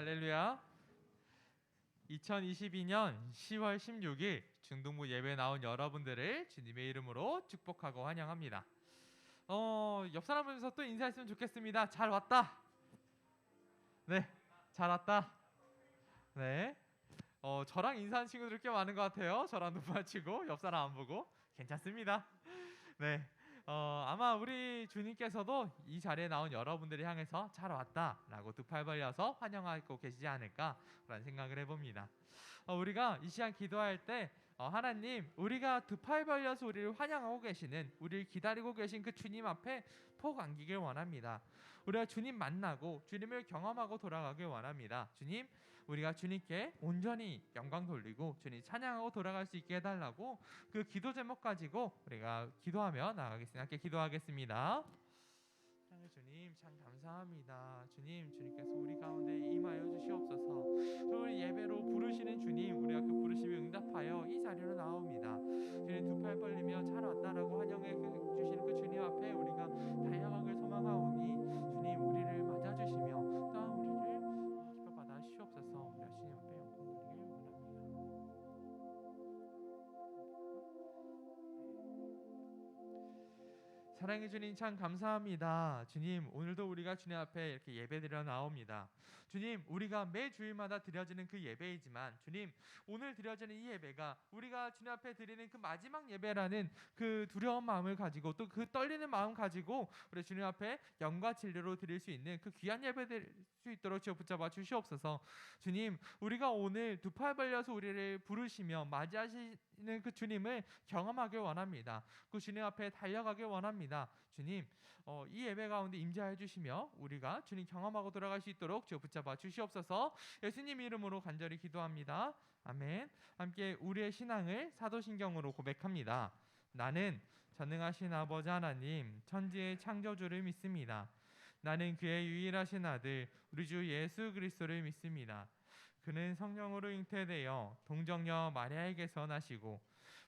할렐루야. 2022년 10월 16일 중등부 예배 나온 여러분들을 주님의 이름으로 축복하고 환영합니다. 옆 사람 보면서 또 인사했으면 좋겠습니다. 잘 왔다. 네, 잘 왔다. 네. 저랑 인사한 친구들 꽤 많은 것 같아요. 저랑 눈 맞추고 옆 사람 안 보고 괜찮습니다. 네. 아마 우리 주님께서도 이 자리에 나온 여러분들을 향해서 잘 왔다라고 두 팔 벌려서 환영하고 계시지 않을까라는 생각을 해봅니다. 우리가 이 시간 기도할 때 하나님, 우리가 두 팔 벌려서 우리를 환영하고 계시는, 우리를 기다리고 계신 그 주님 앞에 폭 안기길 원합니다. 우리가 주님 만나고 주님을 경험하고 돌아가길 원합니다. 주님, 우리가 주님께 온전히 영광 돌리고 주님 찬양하고 돌아갈 수 있게 해달라고 그 기도 제목 가지고 우리가 기도하며 나가겠습니다. 함께 기도하겠습니다. 사랑의 주님, 참 감사합니다. 주님께서 우리 가운데 임하여 주시옵소서. 우리 예배로 부르시는 주님, 우리가 그 부르심에 응답하여 이 자리로 나옵니다. 주님, 두 팔 벌리며 잘 왔다라고 환영해 주시는 그 주님 앞에 우리가 다양하게 소망하오니 주님, 우리를 맞아주시며 또한 우리를 기뻐 받아 주시옵소서. 우리가 주님 앞에 영광 드리길 원합니다. 사랑해 주님, 참 감사합니다. 주님, 오늘도 우리가 주님 앞에 이렇게 예배드려 나옵니다. 주님, 우리가 매 주일마다 드려지는 그 예배이지만 주님, 오늘 드려지는 이 예배가 우리가 주님 앞에 드리는 그 마지막 예배라는 그 두려운 마음을 가지고 또 그 떨리는 마음 가지고 우리 주님 앞에 영과 진리로 드릴 수 있는 그 귀한 예배 드릴 수 있도록 주여 붙잡아 주시옵소서. 주님, 우리가 오늘 두 팔 벌려서 우리를 부르시며 맞이하시는 그 주님을 경험하길 원합니다. 그 주님 앞에 달려가길 원합니다. 주님, 이 예배 가운데 임재하여 주시며 우리가 주님 경험하고 돌아갈 수 있도록 주여 붙잡아 주시옵소서. 예수님 이름으로 간절히 기도합니다. 아멘. 함께 우리의 신앙을 사도신경으로 고백합니다. 나는 전능하신 아버지 하나님, 천지의 창조주를 믿습니다. 나는 그의 유일하신 아들 우리 주 예수 그리스도를 믿습니다. 그는 성령으로 잉태되어 동정녀 마리아에게서 나시고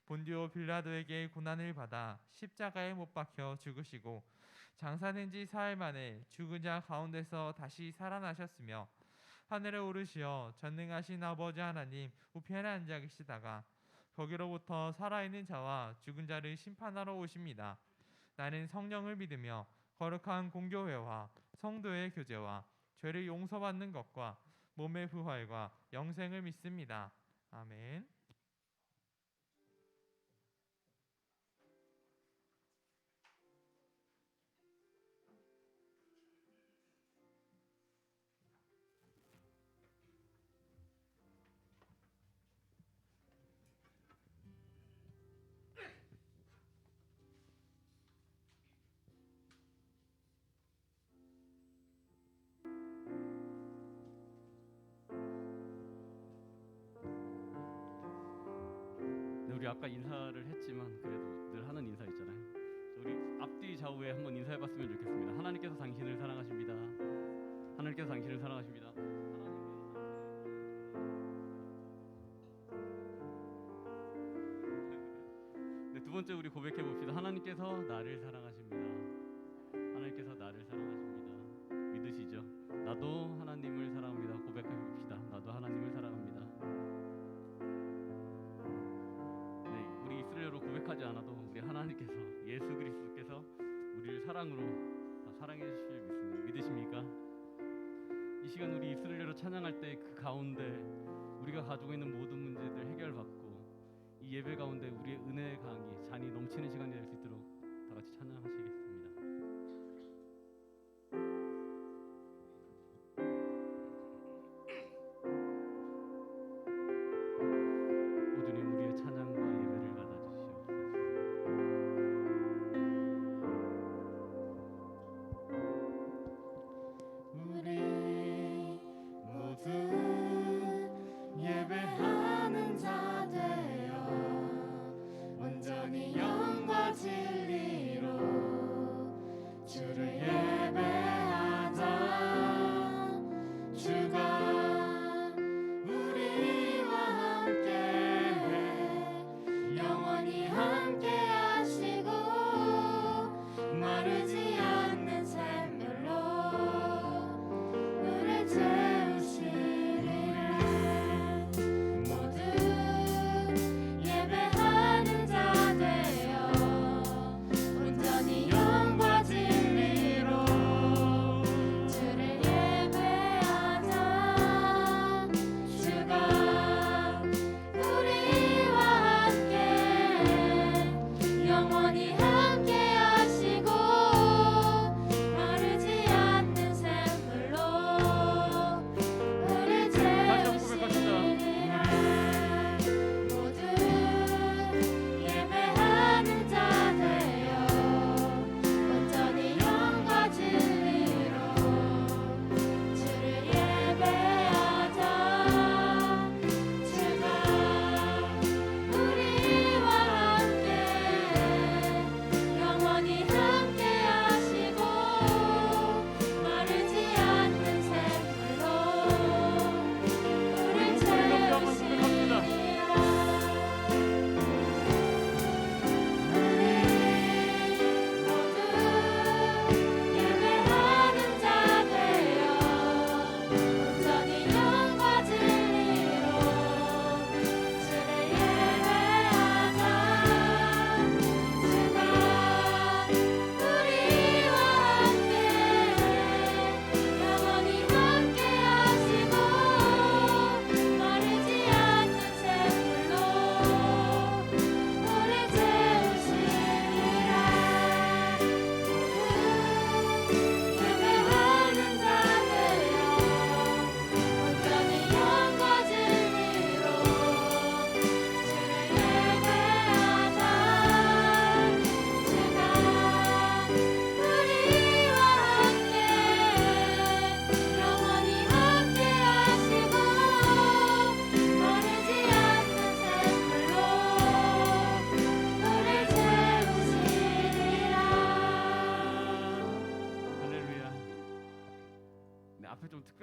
본디오 빌라도에게 고난을 받아 십자가에 못 박혀 죽으시고 장사된 지 사흘 만에 죽은 자 가운데서 다시 살아나셨으며 하늘에 오르시어 전능하신 아버지 하나님 우편에 앉아 계시다가 거기로부터 살아있는 자와 죽은 자를 심판하러 오십니다. 나는 성령을 믿으며 거룩한 공교회와 성도의 교제와 죄를 용서받는 것과 몸의 부활과 영생을 믿습니다. 아멘. 우리 아까 인사를 했지만 그래도 늘 하는 인사 있잖아요. 우리 앞뒤 좌우에 한번 인사해봤으면 좋겠습니다. 하나님께서 당신을 사랑하십니다. 하나님께서 당신을 사랑하십니다. 네, 두 번째 우리 고백해 봅시다. 하나님께서 나를 사랑하십니다. 하나님께서 나를 사랑하십니다. 믿으시죠? 나도 하나님을 사랑합니다. 고백해 봅시다. 나도 하나님을 사랑합니다. 우리 이스라엘로 고백하지 않아도 우리 하나님께서 예수 그리스도께서 우리를 사랑으로 사랑해 주실 믿으십니까? 이 시간 우리 이스라엘로 찬양할 때 그 가운데 우리가 가지고 있는 모든 문제들 해결받고 이 예배 가운데 우리의 은혜의 강이 잔이 넘치는 시간이 될 수 있도록 다 같이 찬양하시겠습니다. 예배하는 자 되어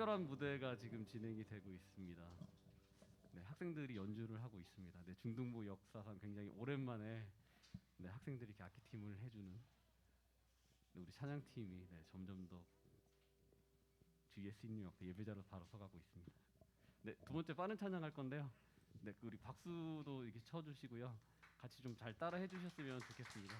특별한 무대가 지금 진행이 되고 있습니다. 네, 학생들이 연주를 하고 있습니다. 네, 중등부 역사상 굉장히 오랜만에 네, 학생들이 이렇게 악기팀을 해주는 네, 우리 찬양팀이 네, 점점 더 주 예수님 앞에 예배자로 바로 서가고 있습니다. 네, 두 번째 빠른 찬양할 건데요. 네, 우리 박수도 이렇게 쳐주시고요. 같이 좀 잘 따라 해주셨으면 좋겠습니다.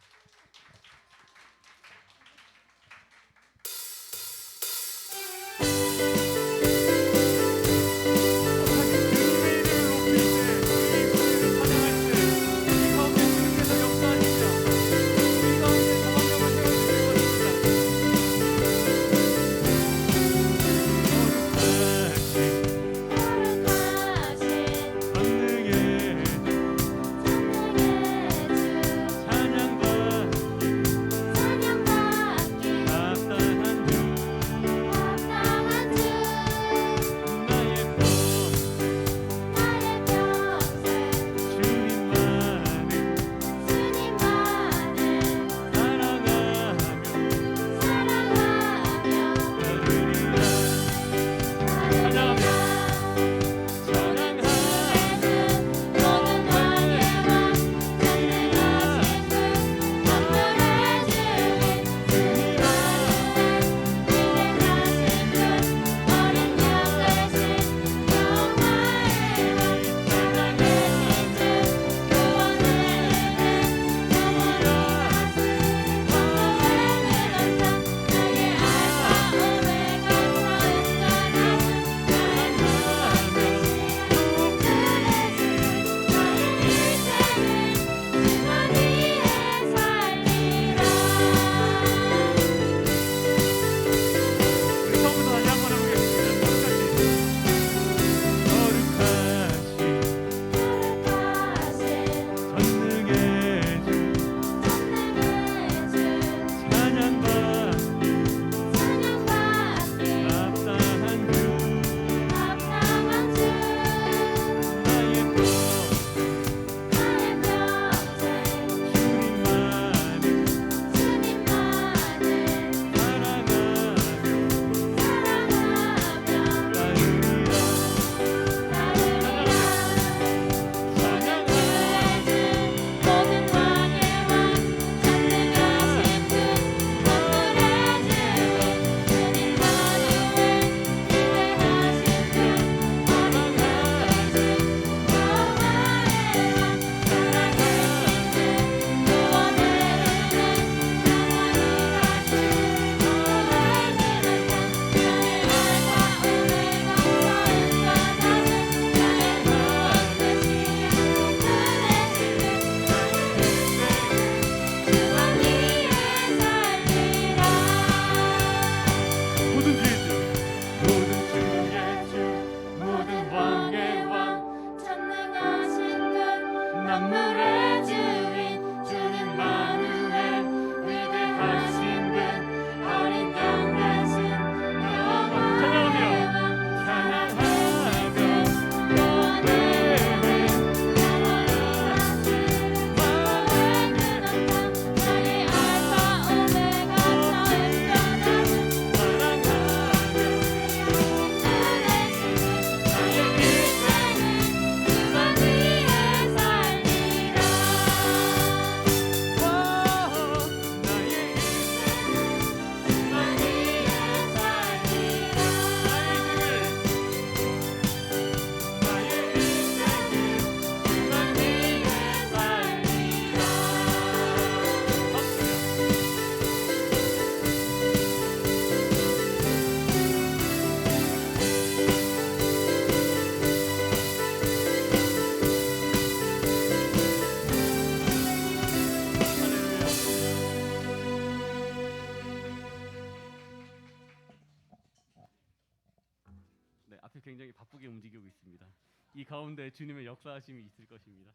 앞에 굉장히 바쁘게 움직이고 있습니다. 이 가운데 주님의 역사하심이 있을 것입니다.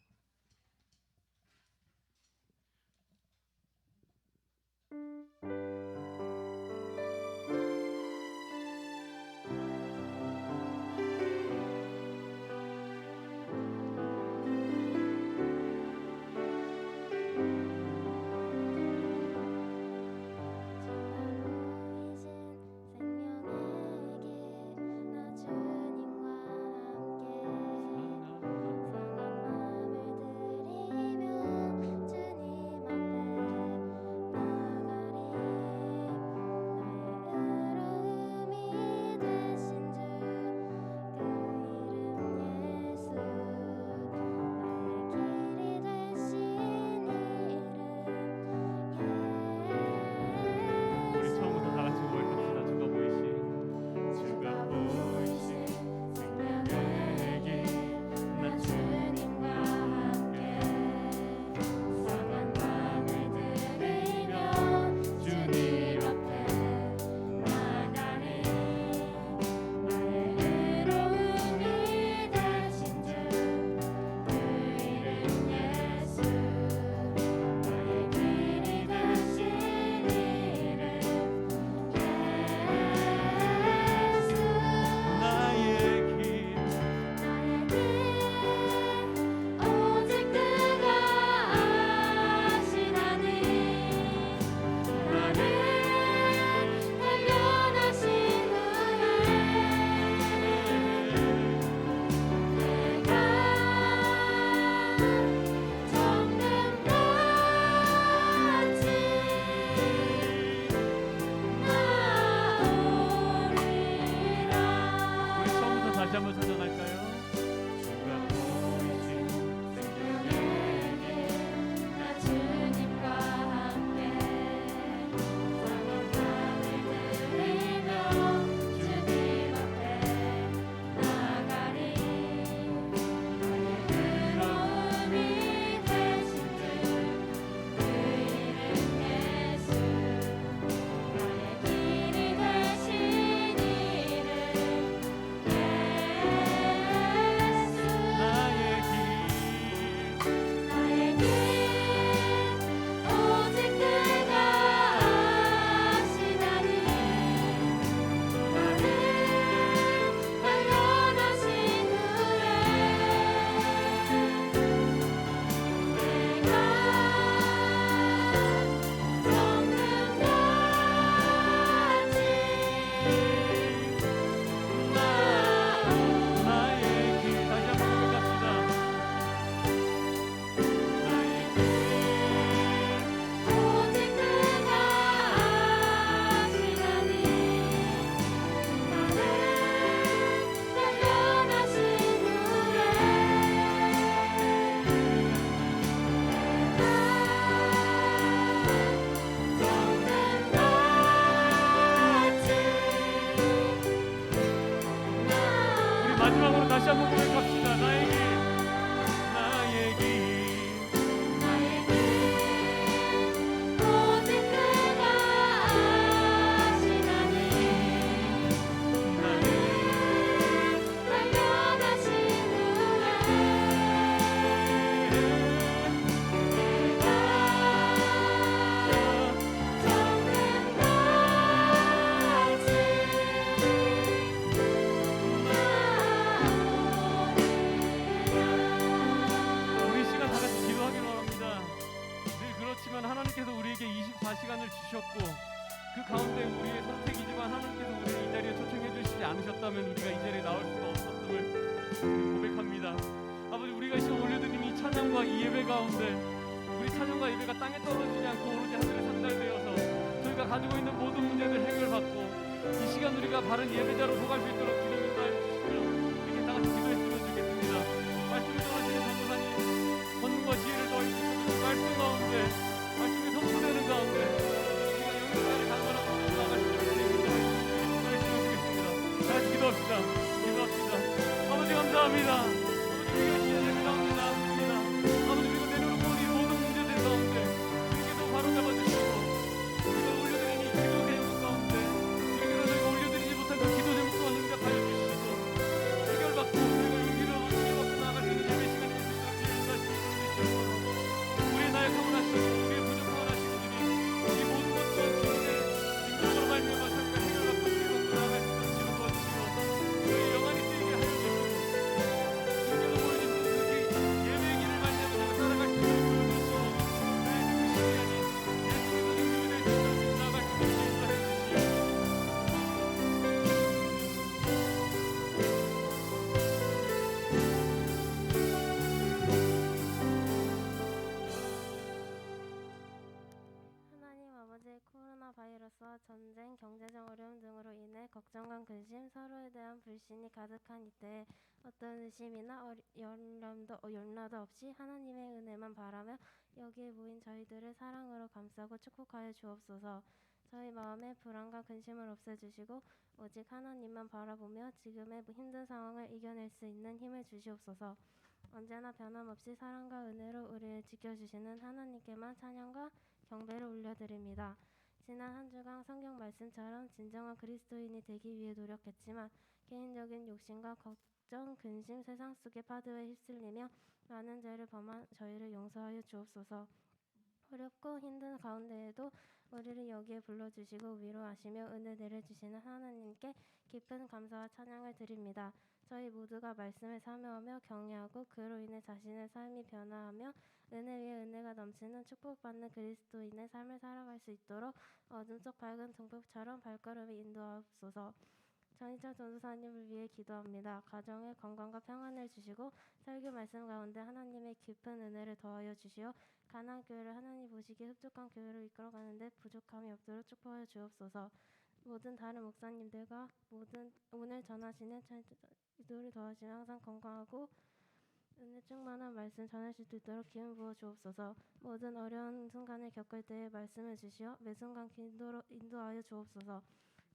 주셨고 그 가운데 우리의 선택이지만 하나님께서 우리를 이 자리에 초청해 주시지 않으셨다면 우리가 이 자리에 나올 수가 없었음을 고백합니다. 아버지, 우리가 이 시간 올려드린 이 찬양과 이 예배 가운데 우리 찬양과 예배가 땅에 떨어지지 않고 오로지 하늘에 상달되어서 저희가 가지고 있는 모든 문제들 해결받고 이 시간 우리가 바른 예배자로 서갈 수 있도록 기도 인도하여 주시며 이렇게 다 같이 기도했으면 좋겠습니다. 말씀을 전하시는 전도사님 권능과 지혜를 더해주시고 말씀 가운데 말씀이 선포되는 가운데 우리가 영역까지 강건하고 나아갈 수 있도록 기도하여 주시겠습니다. 다 같이 기도합시다. 아버지 감사합니다. 아버지 우리가 지혜를 가운데 나아갑니다. 아버지 우리가 내려놓고 이 모든 문제들 가운데 주님께서 바로잡아 주시고 우리가 올려드린 이 기도 제목 가운데 주님께서 저희가 올려드리지 못한 그 기도 제목과 능력하여 주시고 해결받고 우리가 용기를 얻어 치유받고 나아갈 수 있는 예배 시간이 있을 수 있도록 주시옵소서. 우리의 나약함을 하시고 우리의 부족함을 하시고 주님 이 모든 것과 주님의 능력으로 말미암아 저희가 해결받고 치유받고 나아갈 수 있도록 주님 도와주시고 우리의 영안이 쓰이게 하여 주시고 주님께서 보여주신 그 예배의 길을 말미암아 저희가 살아갈 수 있도록 보여주시고 우리의 그 시간이 예수께서 준비될 수 있도록 나아갈 수 있도록 인도하여 주시옵소서. 하나님 아버지, 코로나 바이러스와 전쟁, 경제적 어려움 등으로 인해 걱정과 근심, 서로에 대한 불신이 가득한 이때에 어떤 의심이나 염려도 없이 하나님의 은혜만 바라며 여기에 모인 저희들을 사랑으로 감싸고 축복하여 주옵소서. 저희 마음의 불안과 근심을 없애주시고 오직 하나님만 바라보며 지금의 힘든 상황을 이겨낼 수 있는 힘을 주시옵소서. 언제나 변함없이 사랑과 은혜로 우리를 지켜주시는 하나님께만 찬양과 경배를 올려드립니다. 지난 한 주간 성경 말씀처럼 진정한 그리스도인이 되기 위해 노력했지만 개인적인 욕심과 걱정, 근심, 세상 속의 파도에 휩쓸리며 많은 죄를 범한 저희를 용서하여 주옵소서. 어렵고 힘든 가운데에도 우리를 여기에 불러주시고 위로하시며 은혜 내려주시는 하나님께 깊은 감사와 찬양을 드립니다. 저희 모두가 말씀을 사모하며 경외하고 그로 인해 자신의 삶이 변화하며 은혜 위에 은혜가 넘치는 축복받는 그리스도인의 삶을 살아갈 수 있도록 어둠 속 밝은 등불처럼 발걸음을 인도하옵소서. 전희철 전도사님을 위해 기도합니다. 가정의 건강과 평안을 주시고 설교 말씀 가운데 하나님의 깊은 은혜를 더하여 주시어 가나안 교회를 하나님 보시기에 흡족한 교회로 이끌어가는데 부족함이 없도록 축복하여 주옵소서. 모든 다른 목사님들과 모든 오늘 전하시는 기도를 도와주시며 항상 건강하고 은혜 충만한 말씀 전하실 수 있도록 기운 부어 주옵소서. 모든 어려운 순간을 겪을 때에 말씀을 주시어 매 순간 기도로 인도하여 주옵소서.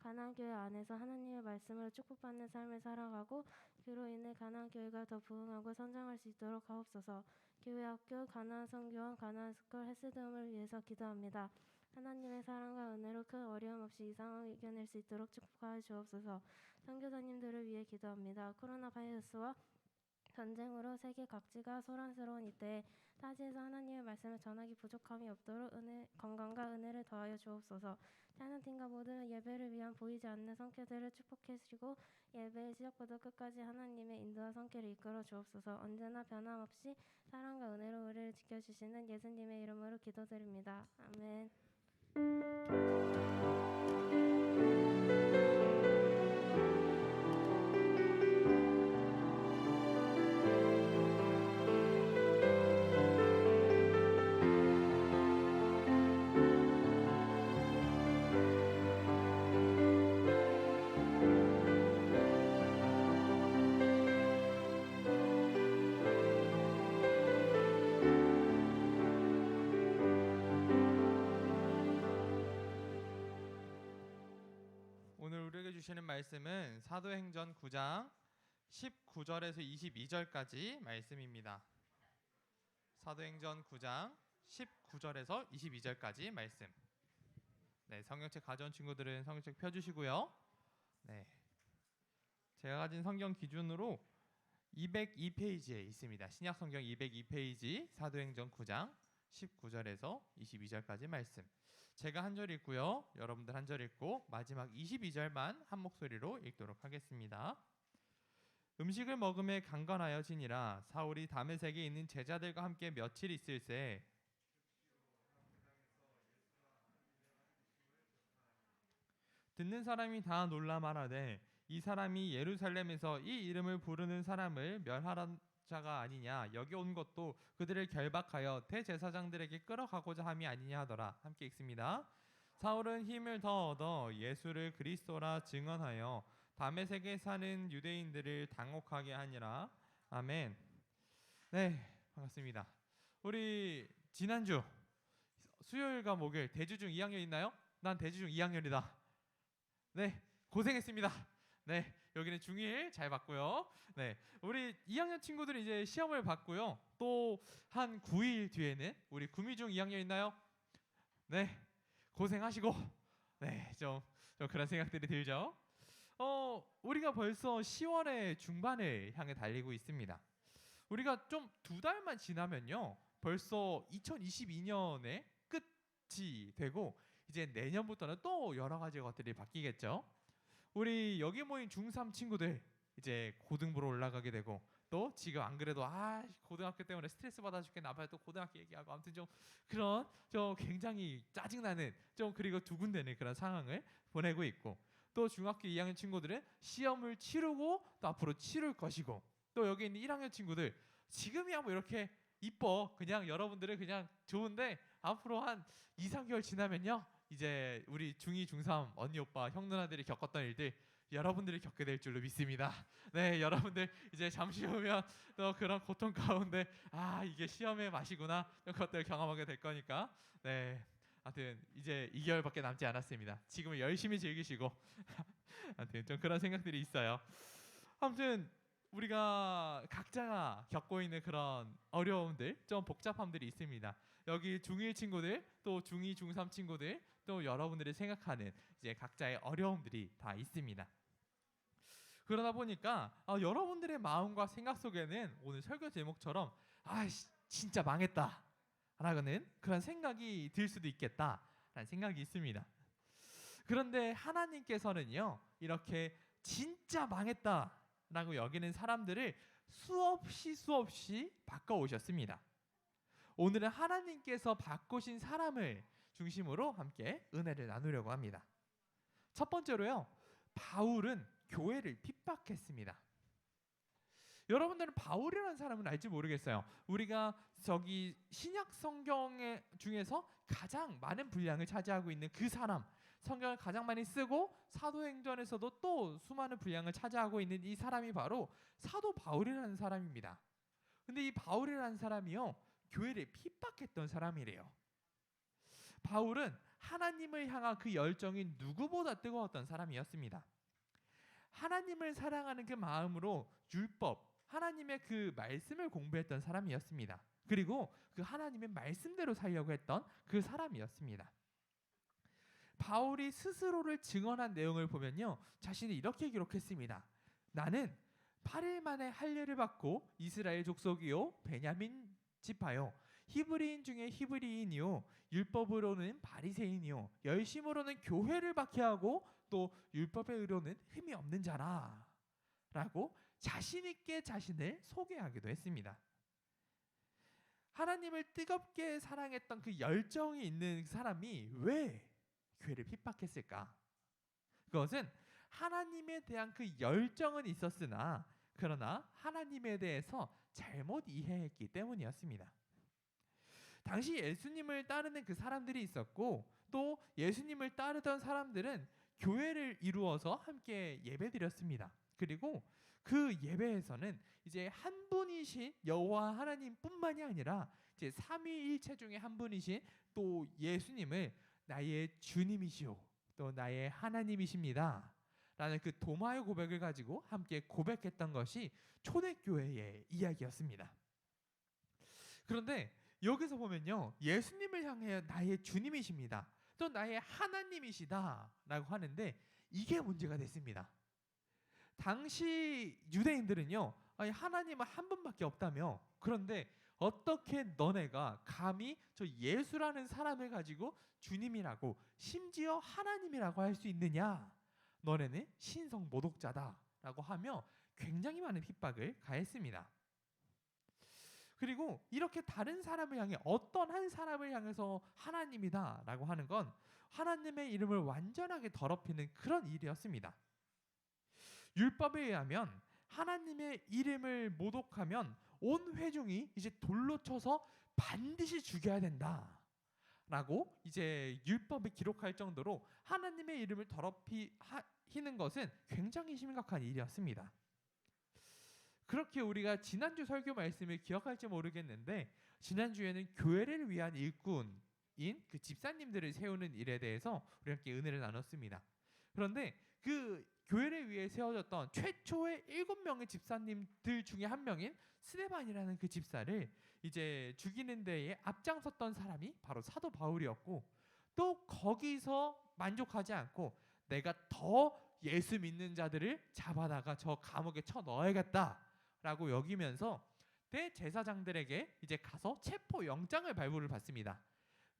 가나안 교회 안에서 하나님의 말씀으로 축복받는 삶을 살아가고 그로 인해 가나안 교회가 더 부흥하고 성장할 수 있도록 하옵소서. 교회 학교, 가나안 선교원, 가나안 스쿨, 헬스드홈을 위해서 기도합니다. 하나님의 사랑과 은혜로 큰 어려움 없이 이 상황을 이겨낼 수 있도록 축복하여 주옵소서. 선교사님들을 위해 기도합니다. 코로나 바이러스와 전쟁으로 세계 각지가 소란스러운 이때에 타지에서 하나님의 말씀을 전하기 부족함이 없도록 건강과 은혜를 더하여 주옵소서. 찬양팀과 모든 예배를 위한 보이지 않는 성회들을 축복해 주시고 예배의 시작부터 끝까지 하나님의 인도와 성회를 이끌어 주옵소서. 언제나 변함없이 사랑과 은혜로 우리를 지켜주시는 예수님의 이름으로 기도드립니다. 아멘. 오늘 우리에게 주시는 말씀은 사도행전 9장 19절에서 22절까지 말씀입니다. 사도행전 9장 19절에서 22절까지 말씀. 네, 성경책 가져온 친구들은 성경책 펴주시고요. 네, 제가 가진 성경 기준으로 202페이지에 있습니다. 신약 성경 202페이지 사도행전 9장 19절에서 22절까지 말씀. 제가 한 절 읽고요. 여러분들 한 절 읽고 마지막 22절만 한 목소리로 읽도록 하겠습니다. 음식을 먹음에 강건하여 지니라. 사울이 다메섹에 있는 제자들과 함께 며칠 있을새 듣는 사람이 다 놀라 말하되 이 사람이 예루살렘에서 이 이름을 부르는 사람을 멸하는 자가 아니냐, 여기 온 것도 그들을 결박하여 대제사장들에게 끌어가고자 함이 아니냐 하더라. 함께 읽습니다. 사울은 힘을 더 얻어 예수를 그리스도라 증언하여 다메섹에 사는 유대인들을 당혹하게 하니라. 아멘. 네, 반갑습니다. 우리 지난주 수요일과 목요일 대주 중 2학년 있나요? 난 대주 중 2학년이다. 네, 고생했습니다. 네, 여기는 중1 잘 봤고요. 네, 우리 2학년 친구들이 이제 시험을 봤고요. 또 한 9일 뒤에는 우리 구미 중 2학년 있나요? 네, 고생하시고, 네, 좀 그런 생각들이 들죠. 우리가 벌써 10월의 중반을 향해 달리고 있습니다. 우리가 좀 2달만 지나면요, 벌써 2022년의 끝이 되고 이제 내년부터는 또 여러 가지 것들이 바뀌겠죠. 우리 여기 모인 중3 친구들 이제 고등부로 올라가게 되고, 또 지금 안 그래도 고등학교 때문에 스트레스 받아 죽겠네, 아빠가 또 고등학교 얘기하고, 아무튼 좀 그런 좀 굉장히 짜증나는 좀 그리고 두근대는 그런 상황을 보내고 있고, 또 중학교 2학년 친구들은 시험을 치르고 또 앞으로 치를 것이고, 또 여기 있는 1학년 친구들 지금이야 뭐 이렇게 이뻐, 그냥 여러분들은 그냥 좋은데 앞으로 한 2, 3개월 지나면요, 이제 우리 중2, 중3 언니 오빠 형 누나들이 겪었던 일들 여러분들이 겪게 될 줄로 믿습니다. 네, 여러분들 이제 잠시 후면 또 그런 고통 가운데 이게 시험의 맛이구나, 이런 것들을 경험하게 될 거니까, 네, 하여튼 이제 2개월밖에 남지 않았습니다. 지금은 열심히 즐기시고 하여튼 좀 그런 생각들이 있어요. 아무튼 우리가 각자가 겪고 있는 그런 어려움들, 좀 복잡함들이 있습니다. 여기 중1 친구들, 또 중2, 중3 친구들, 또 여러분들이 생각하는 이제 각자의 어려움들이 다 있습니다. 그러다 보니까 여러분들의 마음과 생각 속에는 오늘 설교 제목처럼 진짜 망했다 라는 그런 생각이 들 수도 있겠다라는 생각이 있습니다. 그런데 하나님께서는요, 이렇게 진짜 망했다 라고 여기는 사람들을 수없이 바꿔오셨습니다. 오늘은 하나님께서 바꾸신 사람을 중심으로 함께 은혜를 나누려고 합니다. 첫 번째로요, 바울은 교회를 핍박했습니다. 여러분들은 바울이라는 사람은 알지 모르겠어요. 우리가 저기 신약 성경 중에서 가장 많은 분량을 차지하고 있는 그 사람, 성경을 가장 많이 쓰고 사도행전에서도 또 수많은 분량을 차지하고 있는 이 사람이 바로 사도 바울이라는 사람입니다. 근데 이 바울이라는 사람이요, 교회를 핍박했던 사람이래요. 바울은 하나님을 향한 그 열정이 누구보다 뜨거웠던 사람이었습니다. 하나님을 사랑하는 그 마음으로 율법, 하나님의 그 말씀을 공부했던 사람이었습니다. 그리고 그 하나님의 말씀대로 살려고 했던 그 사람이었습니다. 바울이 스스로를 증언한 내용을 보면요, 자신이 이렇게 기록했습니다. 나는 8일 만에 할례를 받고 이스라엘 족속이요 베냐민 지파요, 히브리인 중에 히브리인이요, 율법으로는 바리새인이요, 열심으로는 교회를 박해하고 또 율법의 의로는 흠이 없는 자라 라고 자신 있게 자신을 소개하기도 했습니다. 하나님을 뜨겁게 사랑했던 그 열정이 있는 사람이 왜 교회를 핍박했을까? 그것은 하나님에 대한 그 열정은 있었으나 그러나 하나님에 대해서 잘못 이해했기 때문이었습니다. 당시 예수님을 따르는 그 사람들이 있었고, 또 예수님을 따르던 사람들은 교회를 이루어서 함께 예배드렸습니다. 그리고 그 예배에서는 이제 한 분이신 여호와 하나님뿐만이 아니라 이제 삼위일체 중에 한 분이신 또 예수님을 나의 주님이시오, 또 나의 하나님이십니다 라는 그 도마의 고백을 가지고 함께 고백했던 것이 초대교회의 이야기였습니다. 그런데 여기서 보면요, 예수님을 향해 나의 주님이십니다, 또 나의 하나님이시다 라고 하는데 이게 문제가 됐습니다. 당시 유대인들은요, 하나님은 한 분밖에 없다며, 그런데 어떻게 너네가 감히 저 예수라는 사람을 가지고 주님이라고 심지어 하나님이라고 할 수 있느냐, 너네는 신성 모독자다 라고 하며 굉장히 많은 핍박을 가했습니다. 그리고 이렇게 다른 사람을 향해 어떤 한 사람을 향해서 하나님이다라고 하는 건 하나님의 이름을 완전하게 더럽히는 그런 일이었습니다. 율법에 의하면 하나님의 이름을 모독하면 온 회중이 이제 돌로 쳐서 반드시 죽여야 된다라고 이제 율법에 기록할 정도로 하나님의 이름을 더럽히는 것은 굉장히 심각한 일이었습니다. 그렇게 우리가 지난주 설교 말씀을 기억할지 모르겠는데 지난주에는 교회를 위한 일꾼인 그 집사님들을 세우는 일에 대해서 우리가 함께 은혜를 나눴습니다. 그런데 그 교회를 위해 세워졌던 최초의 7명의 집사님들 중에 한 명인 스데반이라는 그 집사를 이제 죽이는 데에 앞장섰던 사람이 바로 사도 바울이었고, 또 거기서 만족하지 않고 내가 더 예수 믿는 자들을 잡아다가 저 감옥에 쳐 넣어야겠다라고 여기면서 대제사장들에게 이제 가서 체포 영장을 발부를 받습니다.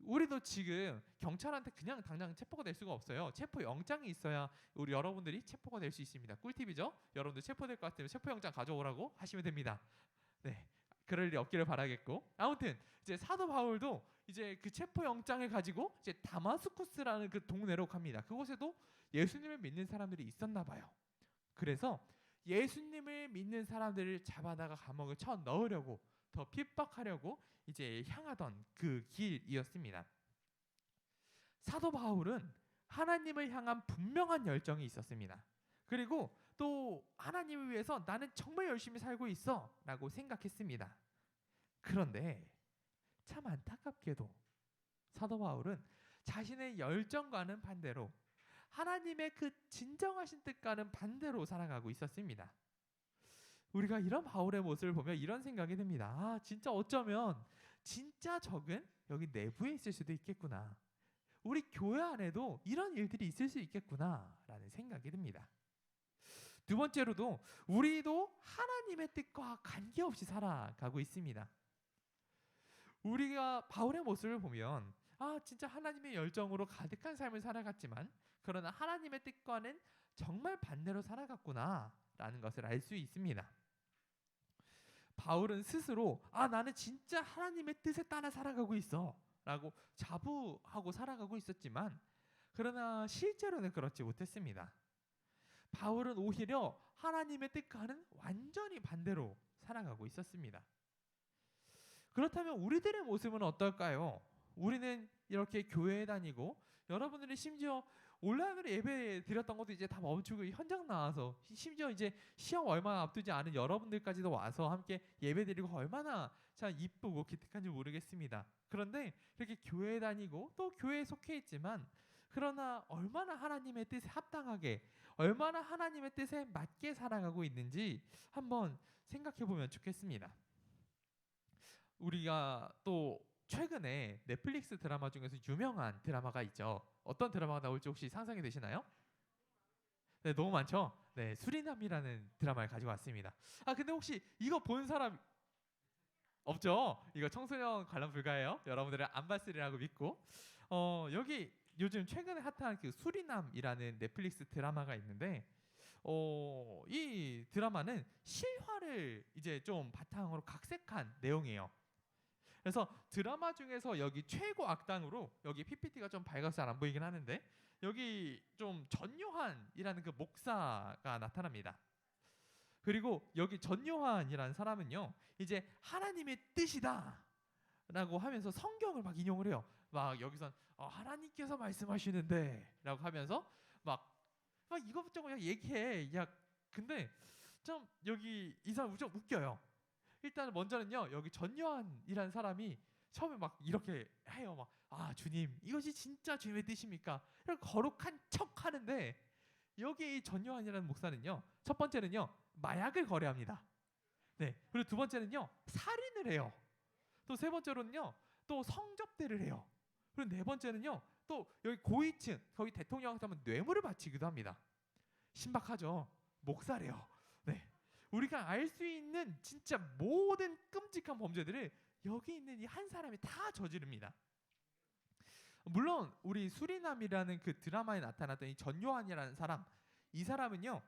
우리도 지금 경찰한테 그냥 당장 체포가 될 수가 없어요. 체포 영장이 있어야 우리 여러분들이 체포가 될 수 있습니다. 꿀팁이죠? 여러분들 체포될 것 같으면 체포 영장 가져오라고 하시면 됩니다. 네, 그럴 일이 없기를 바라겠고, 아무튼 이제 사도 바울도 이제 그 체포 영장을 가지고 이제 다마스쿠스라는 그 동네로 갑니다. 그곳에도 예수님을 믿는 사람들이 있었나 봐요. 그래서 예수님을 믿는 사람들을 잡아다가 감옥에 쳐 넣으려고, 더 핍박하려고 이제 향하던 그 길이었습니다. 사도 바울은 하나님을 향한 분명한 열정이 있었습니다. 그리고 또 하나님을 위해서 나는 정말 열심히 살고 있어 라고 생각했습니다. 그런데 참 안타깝게도 사도 바울은 자신의 열정과는 반대로 하나님의 그 진정하신 뜻과는 반대로 살아가고 있었습니다. 우리가 이런 바울의 모습을 보면 이런 생각이 듭니다. 아, 진짜 어쩌면 진짜 적은 여기 내부에 있을 수도 있겠구나. 우리 교회 안에도 이런 일들이 있을 수 있겠구나라는 생각이 듭니다. 두 번째로도 우리도 하나님의 뜻과 관계없이 살아가고 있습니다. 우리가 바울의 모습을 보면 아, 진짜 하나님의 열정으로 가득한 삶을 살아갔지만 그러나 하나님의 뜻과는 정말 반대로 살아갔구나라는 것을 알 수 있습니다. 바울은 스스로 아, 나는 진짜 하나님의 뜻에 따라 살아가고 있어 라고 자부하고 살아가고 있었지만 그러나 실제로는 그렇지 못했습니다. 바울은 오히려 하나님의 뜻과는 완전히 반대로 살아가고 있었습니다. 그렇다면 우리들의 모습은 어떨까요? 우리는 이렇게 교회에 다니고 여러분들이 심지어 온라인으로 예배 드렸던 것도 이제 다 멈추고 현장 나와서 심지어 이제 시험 얼마 앞두지 않은 여러분들까지도 와서 함께 예배 드리고 얼마나 참 이쁘고 기특한지 모르겠습니다. 그런데 이렇게 교회에 다니고 또 교회에 속해 있지만 그러나 얼마나 하나님의 뜻에 합당하게 얼마나 하나님의 뜻에 맞게 살아가고 있는지 한번 생각해 보면 좋겠습니다. 우리가 또 최근에 넷플릭스 드라마 중에서 유명한 드라마가 있죠. 어떤 드라마가 나올지 혹시 상상이 되시나요? 네, 너무 많죠? 네, 수리남이라는 드라마를 가지고 왔습니다. 아, 근데 혹시 이거 본 사람 없죠? 이거 청소년 관람 불가예요. 여러분들은 안 봤으리라고 믿고 여기 요즘 최근에 핫한 그 수리남이라는 넷플릭스 드라마가 있는데 이 드라마는 실화를 이제 좀 바탕으로 각색한 내용이에요. 그래서 드라마 중에서 여기 최고 악당으로 여기 PPT가 좀 밝아서 잘 안 보이긴 하는데 여기 좀 전요한이라는 그 목사가 나타납니다. 그리고 여기 전요한이라는 사람은요 이제 하나님의 뜻이다 라고 하면서 성경을 막 인용을 해요. 막 여기선 하나님께서 말씀하시는데 라고 하면서 막 이것저것 그냥 얘기해. 야, 근데 좀 여기 이 사람 좀 웃겨요. 일단 먼저는요 여기 전요한이라는 사람이 처음에 막 이렇게 해요. 막 아, 주님 이것이 진짜 주님의 뜻입니까? 이렇게 거룩한 척 하는데 여기 이 전요한이라는 목사는요 첫 번째는요 마약을 거래합니다. 네, 그리고 두 번째는요 살인을 해요. 또 세 번째로는요 또 성접대를 해요. 그리고 네 번째는요 또 여기 고위층 거기 대통령한테 하면 뇌물을 바치기도 합니다. 신박하죠? 목사래요. 네, 우리가 알 수 있는 진짜 모든 끔찍한 범죄들을 여기 있는 이 한 사람이 다 저지릅니다. 물론 우리 수리남이라는 그 드라마에 나타났던 이 전요한이라는 사람, 이 사람은요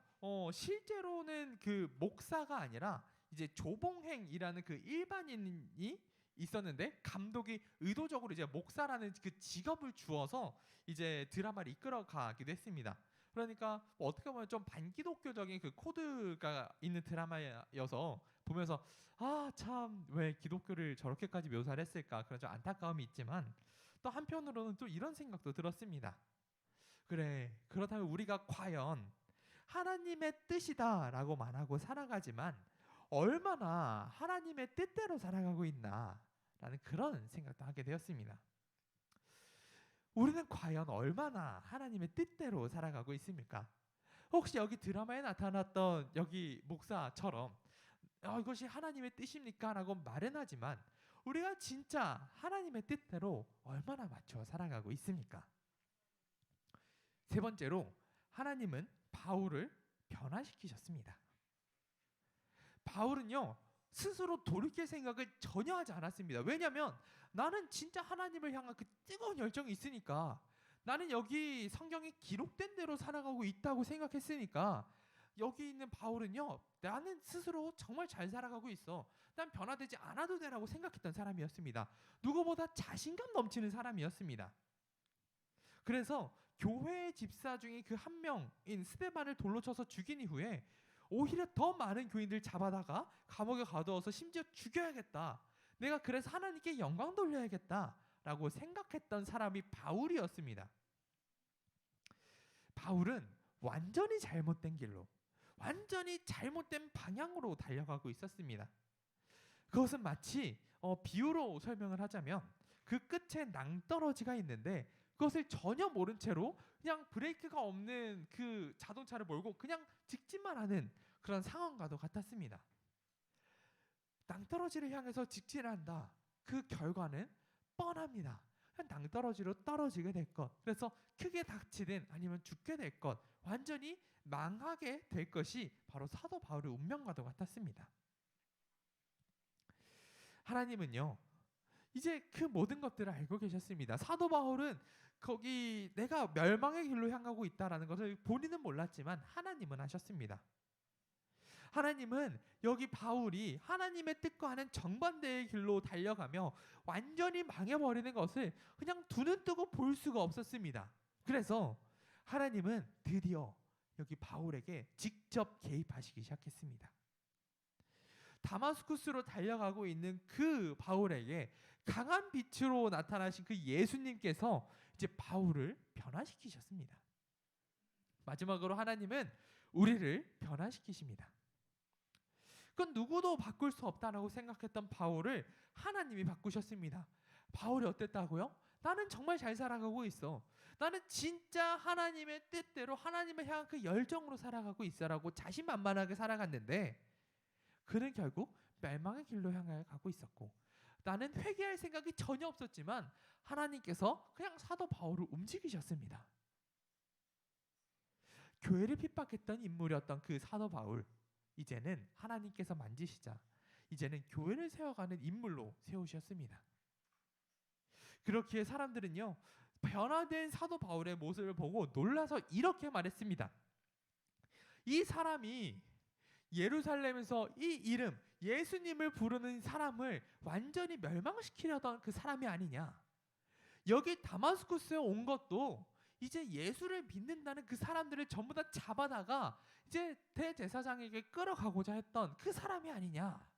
실제로는 그 목사가 아니라 이제 조봉행이라는 그 일반인이 있었는데 감독이 의도적으로 이제 목사라는 그 직업을 주어서 이제 드라마를 이끌어가기도 했습니다. 그러니까 뭐 어떻게 보면 좀 반기독교적인 그 코드가 있는 드라마여서 보면서 아 참 왜 기독교를 저렇게까지 묘사를 했을까 그런 좀 안타까움이 있지만 또 한편으로는 또 이런 생각도 들었습니다. 그래 그렇다면 우리가 과연 하나님의 뜻이다라고 말하고 살아가지만 얼마나 하나님의 뜻대로 살아가고 있나라는 그런 생각도 하게 되었습니다. 우리는 과연 얼마나 하나님의 뜻대로 살아가고 있습니까? 혹시 여기 드라마에 나타났던 여기 목사처럼 이것이 하나님의 뜻입니까? 라고 말은 하지만 우리가 진짜 하나님의 뜻대로 얼마나 맞춰 살아가고 있습니까? 세 번째로 하나님은 바울을 변화시키셨습니다. 바울은요 스스로 돌이킬 생각을 전혀 하지 않았습니다. 왜냐하면 나는 진짜 하나님을 향한 그 뜨거운 열정이 있으니까, 나는 여기 성경에 기록된 대로 살아가고 있다고 생각했으니까, 여기 있는 바울은요 나는 스스로 정말 잘 살아가고 있어, 난 변화되지 않아도 되라고 생각했던 사람이었습니다. 누구보다 자신감 넘치는 사람이었습니다. 그래서 교회의 집사 중에 그 한 명인 스데반을 돌로 쳐서 죽인 이후에 오히려 더 많은 교인들 잡아다가 감옥에 가두어서 심지어 죽여야겠다, 내가 그래서 하나님께 영광 돌려야겠다라고 생각했던 사람이 바울이었습니다. 바울은 완전히 잘못된 길로, 완전히 잘못된 방향으로 달려가고 있었습니다. 그것은 마치 비유로 설명을 하자면 그 끝에 낭떠러지가 있는데 그것을 전혀 모른 채로 그냥 브레이크가 없는 그 자동차를 몰고 그냥 직진만 하는 그런 상황과도 같았습니다. 낭떠러지를 향해서 직진한다. 그 결과는 뻔합니다. 낭떠러지로 떨어지게 될 것, 그래서 크게 다치든 아니면 죽게 될 것, 완전히 망하게 될 것이 바로 사도 바울의 운명과도 같았습니다. 하나님은요 이제 그 모든 것들을 알고 계셨습니다. 사도 바울은 거기 내가 멸망의 길로 향하고 있다라는 것을 본인은 몰랐지만 하나님은 아셨습니다. 하나님은 여기 바울이 하나님의 뜻과는 정반대의 길로 달려가며 완전히 망해버리는 것을 그냥 두 눈 뜨고 볼 수가 없었습니다. 그래서 하나님은 드디어 여기 바울에게 직접 개입하시기 시작했습니다. 다마스쿠스로 달려가고 있는 그 바울에게 강한 빛으로 나타나신 그 예수님께서 이제 바울을 변화시키셨습니다. 마지막으로 하나님은 우리를 변화시키십니다. 그건 누구도 바꿀 수 없다라고 생각했던 바울을 하나님이 바꾸셨습니다. 바울이 어땠다고요? 나는 정말 잘 살아가고 있어, 나는 진짜 하나님의 뜻대로 하나님을 향한 그 열정으로 살아가고 있어라고 자신만만하게 살아갔는데 그는 결국 멸망의 길로 향해 가고 있었고, 나는 회개할 생각이 전혀 없었지만 하나님께서 그냥 사도 바울을 움직이셨습니다. 교회를 핍박했던 인물이었던 그 사도 바울, 이제는 하나님께서 만지시자 이제는 교회를 세워가는 인물로 세우셨습니다. 그렇기에 사람들은요 변화된 사도 바울의 모습을 보고 놀라서 이렇게 말했습니다. 이 사람이 예루살렘에서 이 이름 예수님을 부르는 사람을 완전히 멸망시키려던 그 사람이 아니냐, 여기 다마스쿠스에 온 것도 이제 예수를 믿는다는 그 사람들을 전부 다 잡아다가 이제 대제사장에게 끌어가고자 했던 그 사람이 아니냐.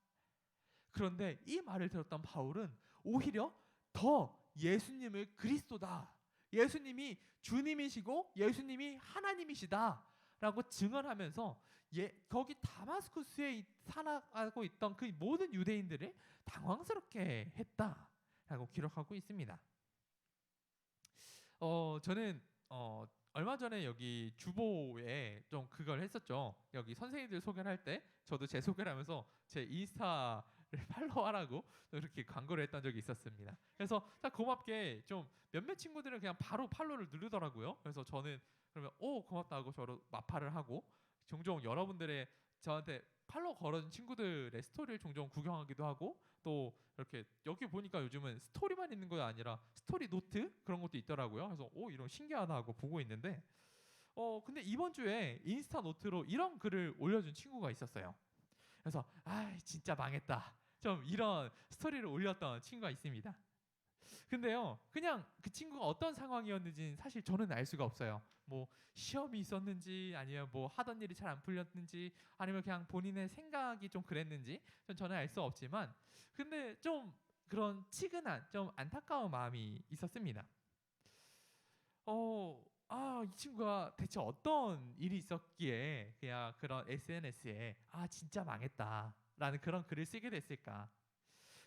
그런데 이 말을 들었던 바울은 오히려 더 예수님을 그리스도다, 예수님이 주님이시고 예수님이 하나님이시다 라고 증언하면서 거기 다마스쿠스에 살아가고 있던 그 모든 유대인들을 당황스럽게 했다라고 기록하고 있습니다. 저는 얼마 전에 여기 주보에 좀 그걸 했었죠. 여기 선생님들 소개를 할 때 저도 제 소개를 하면서 제 인스타를 팔로우하라고 이렇게 광고를 했던 적이 있었습니다. 그래서 딱 고맙게 좀 몇몇 친구들은 그냥 바로 팔로우를 누르더라고요. 그래서 저는 그러면 고맙다고 저로 마파를 하고 종종 여러분들의 저한테 팔로우 걸어준 친구들의 스토리를 종종 구경하기도 하고, 또 이렇게 여기 보니까 요즘은 스토리만 있는 게 아니라 스토리 노트 그런 것도 있더라고요. 그래서 이런 신기하다 하고 보고 있는데 근데 이번 주에 인스타 노트로 이런 글을 올려준 친구가 있었어요. 그래서 진짜 망했다. 좀 이런 스토리를 올렸던 친구가 있습니다. 근데요, 그냥 그 친구가 어떤 상황이었는지 사실 저는 알 수가 없어요. 뭐 시험이 있었는지 아니면 뭐 하던 일이 잘 안 풀렸는지 아니면 그냥 본인의 생각이 좀 그랬는지 저는 알 수 없지만 근데 좀 그런 치근한 좀 안타까운 마음이 있었습니다. 이 친구가 대체 어떤 일이 있었기에 그냥 그런 SNS에 진짜 망했다라는 그런 글을 쓰게 됐을까?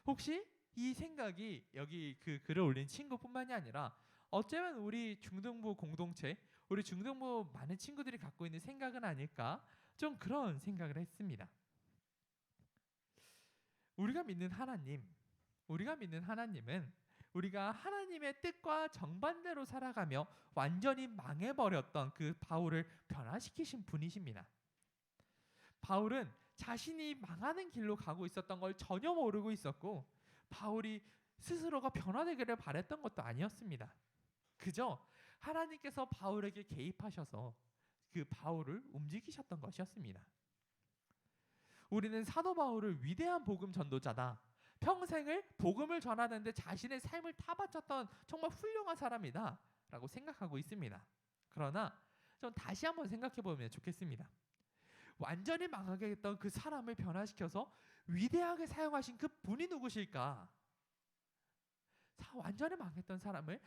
혹시 이 생각이 여기 그 글을 올린 친구뿐만이 아니라 어쩌면 우리 중등부 공동체, 우리 중등부 많은 친구들이 갖고 있는 생각은 아닐까? 좀 그런 생각을 했습니다. 우리가 믿는 하나님은 우리가 하나님의 뜻과 정반대로 살아가며 완전히 망해버렸던 그 바울을 변화시키신 분이십니다. 바울은 자신이 망하는 길로 가고 있었던 걸 전혀 모르고 있었고 바울이 스스로가 변화되기를 바랬던 것도 아니었습니다. 그저 하나님께서 바울에게 개입하셔서 그 바울을 움직이셨던 것이었습니다. 우리는 사도 바울을 위대한 복음 전도자다, 평생을 복음을 전하는데 자신의 삶을 다 바쳤던 정말 훌륭한 사람이다 라고 생각하고 있습니다. 그러나 좀 다시 한번 생각해 보면 좋겠습니다. 완전히 망하게 했던 그 사람을 변화시켜서 위대하게 사용하신 그 분이 누구실까? 완전히 망했던 사람을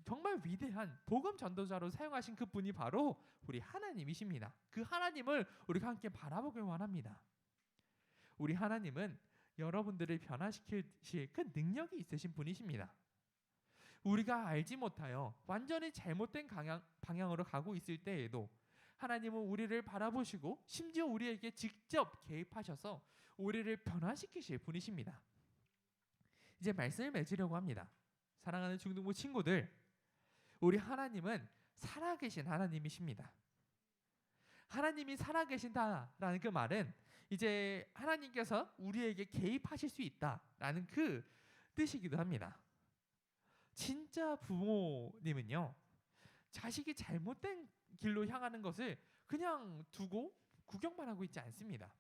정말 위대한 복음 전도자로 사용하신 그 분이 바로 우리 하나님이십니다. 그 하나님을 우리가 함께 바라보길 원합니다. 우리 하나님은 여러분들을 변화시킬 그 능력이 있으신 분이십니다. 우리가 알지 못하여 완전히 잘못된 방향으로 가고 있을 때에도 하나님은 우리를 바라보시고 심지어 우리에게 직접 개입하셔서 우리를 변화시키실 분이십니다. 이제 말씀을 맺으려고 합니다. 사랑하는 중등부 친구들, 우리 하나님은 살아계신 하나님이십니다. 하나님이 살아계신다라는 그 말은 이제 하나님께서 우리에게 개입하실 수 있다라는 그 뜻이기도 합니다. 진짜 부모님은요, 자식이 잘못된 길로 향하는 것을 그냥 두고 구경만 하고 있지 않습니다.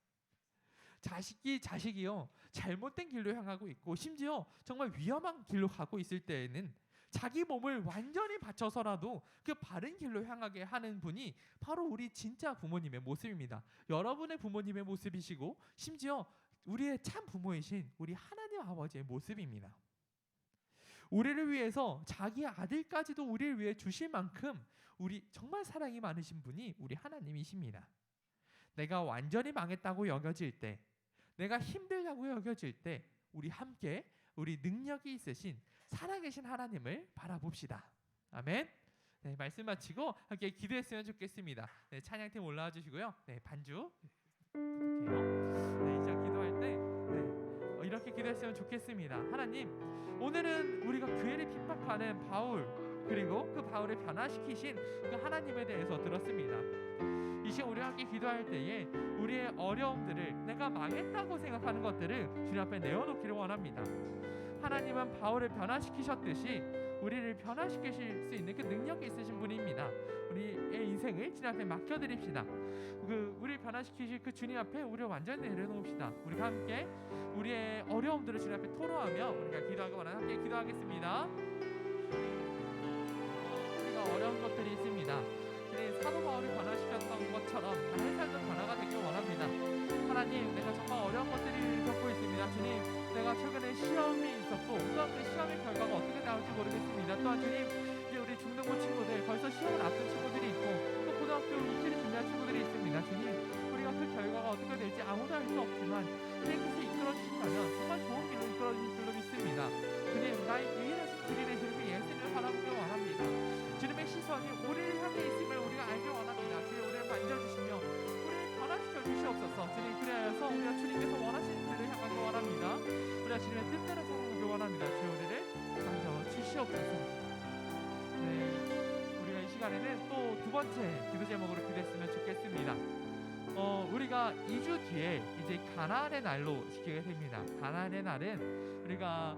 자식이요 잘못된 길로 향하고 있고 심지어 정말 위험한 길로 가고 있을 때에는 자기 몸을 완전히 바쳐서라도 그 바른 길로 향하게 하는 분이 바로 우리 진짜 부모님의 모습입니다. 여러분의 부모님의 모습이시고 심지어 우리의 참 부모이신 우리 하나님 아버지의 모습입니다. 우리를 위해서 자기 아들까지도 우리를 위해 주실 만큼 우리 정말 사랑이 많으신 분이 우리 하나님이십니다. 내가 완전히 망했다고 여겨질 때, 내가 힘들다고 여겨질 때 우리 함께 우리 능력이 있으신 살아계신 하나님을 바라봅시다. 아멘. 네, 말씀 마치고 함께 기도했으면 좋겠습니다. 네, 찬양팀 올라와 주시고요. 네, 반주 부탁해요. 네, 이제 기도할 때 이렇게 기도했으면 좋겠습니다. 하나님, 오늘은 우리가 교회를 핍박하는 바울 그리고 그 바울을 변화시키신 그 하나님에 대해서 들었습니다. 이 시간 우리가 함께 기도할 때에 우리의 어려움들을, 내가 망했다고 생각하는 것들을 주님 앞에 내어놓기를 원합니다. 하나님은 바울을 변화시키셨듯이 우리를 변화시키실 수 있는 그 능력이 있으신 분입니다. 우리의 인생을 주님 앞에 맡겨드립시다. 우리를 변화시키실 그 주님 앞에 우리를 완전히 내려놓읍시다. 우리가 함께 우리의 어려움들을 주님 앞에 토로하며 우리가 기도하기 원하는 함께 기도하겠습니다. 우리가 어려운 것들이 있습니다. 주님, 사도 바울을 변화시켰던 것처럼 나의 삶도 변화가 되길 원합니다. 하나님, 내가 정말 어려운 것들이 겪고 있습니다. 주님, 내가 최근에 시험이 있었고 고등학교 시험의 결과가 어떻게 나올지 모르겠습니다. 또한 주님, 이제 우리 중등부 친구들 벌써 시험을 앞둔 친구들이 있고 또 고등학교 입시를 준비한 친구들이 있습니다. 주님, 우리가 그 결과가 어떻게 될지 아무도 알 수 없지만 주님께서 이끌어주신다면 정말 좋은 길로 이끌어주실 줄로 믿습니다. 주님, 나의 유일하신 길이 되시는 그 예수님을 바라보길 원합니다. 주님의 시선이 우리를 향해 있음을 우리가 알길 원합니다. 주님, 우리를 만져주시며 우리를 변화시켜 주시옵소서. 주님, 그리하여서 우리가 주님께서 원하시는 길을 향하길 원합니다. 우리가 주님의 뜻대로 살아가길 원합니다. 주여, 우리를 만져주시옵소서. 네, 우리가 이 시간에는 또 두 번째 기도 제목으로 기도했으면 좋겠습니다. 우리가 2주 뒤에 이제 가나안의 날로 지키게 됩니다. 가나안의 날은 우리가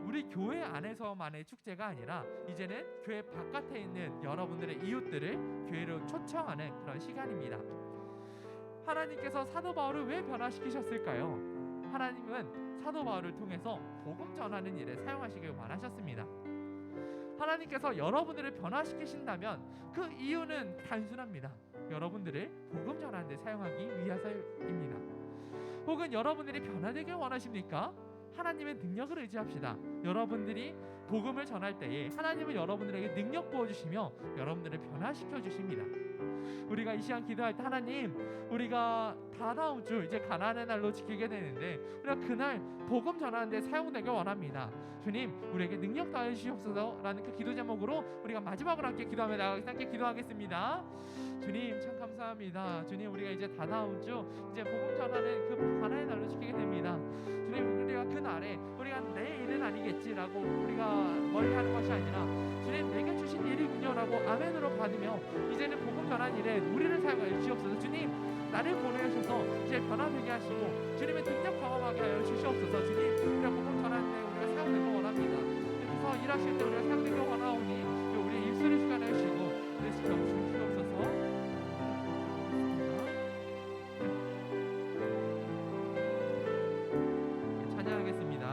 우리 교회 안에서만의 축제가 아니라 이제는 교회 바깥에 있는 여러분들의 이웃들을 교회로 초청하는 그런 시간입니다. 하나님께서 사도 바울을 왜 변화시키셨을까요? 하나님은 사도 바울을 통해서 복음 전하는 일에 사용하시길 원하셨습니다. 하나님께서 여러분들을 변화시키신다면 그 이유는 단순합니다. 여러분들을 복음 전하는 데 사용하기 위해서입니다. 혹은 여러분들이 변화되길 원하십니까? 하나님의 능력을 의지합시다. 여러분들이 복음을 전할 때에 하나님은 여러분들에게 능력 부어주시며 여러분들을 변화시켜 주십니다. 우리가 이 시간 기도할 때 하나님, 우리가 다다음 주 이제 가나안의 날로 지키게 되는데 우리가 그날 복음 전하는 데 사용되길 원합니다. 주님, 우리에게 능력 더해 주시옵소서라는 그 기도 제목으로 우리가 마지막으로 함께 기도하며 나가겠습니다. 함께 기도하겠습니다. 주님, 참 감사합니다. 주님, 우리가 이제 다다음 주 이제 복음 전하는 그 가나안의 날로 지키게 됩니다. 주님, 우리가 그 날에 우리가 내 일은 아니겠지라고 우리가 멀리하는 것이 아니라 주님, 내게 주신 일이군요라고 아멘으로 받으며 이제는 복음 전한 일에 우리를 사용하여 주시옵소서. 주님, 나를 보내셔서 이제 변화되게 하시고 주님의 능력 경험하게 하여 주시옵소서. 주님, 우리가 복음 전하는 데 우리가 사용되길 원합니다. 그래서 일하실 때 우리가 사용되길 원하오니 우리의 입술을 주관하여 주시고 그래서 주시옵소서. 찬양하겠습니다.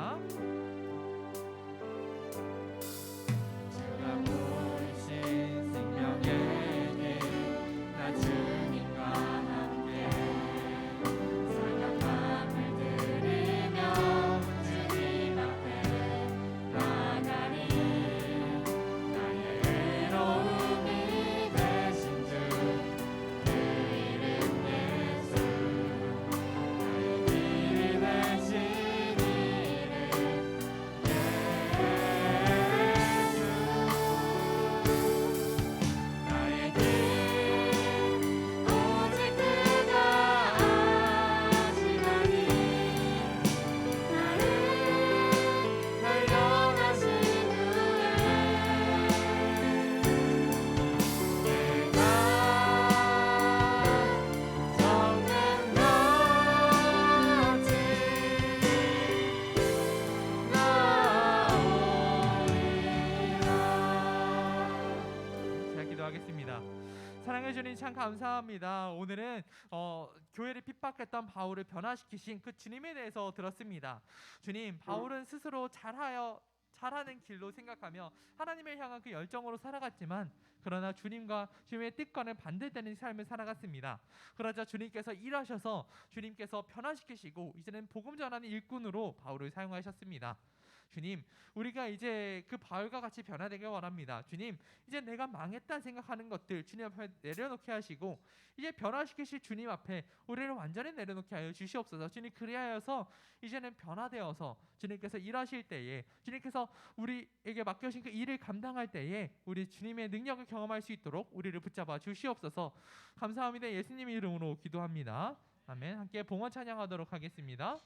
사랑해 주님, 참 감사합니다. 오늘은 교회를 핍박했던 바울을 변화시키신 그 주님에 대해서 들었습니다. 주님, 바울은 스스로 잘하는 길로 생각하며 하나님을 향한 그 열정으로 살아갔지만 그러나 주님과 주님의 뜻과는 반대되는 삶을 살아갔습니다. 그러자 주님께서 일하셔서 주님께서 변화시키시고 이제는 복음 전하는 일꾼으로 바울을 사용하셨습니다. 주님, 우리가 이제 그 바울과 같이 변화되길 원합니다. 주님, 이제 내가 망했다 생각하는 것들 주님 앞에 내려놓게 하시고 이제 변화시키실 주님 앞에 우리를 완전히 내려놓게 하여 주시옵소서. 주님, 그리하여서 이제는 변화되어서 주님께서 일하실 때에 주님께서 우리에게 맡겨주신 그 일을 감당할 때에 우리 주님의 능력을 경험할 수 있도록 우리를 붙잡아 주시옵소서. 감사합니다. 예수님 이름으로 기도합니다. 아멘. 함께 봉헌 찬양하도록 하겠습니다.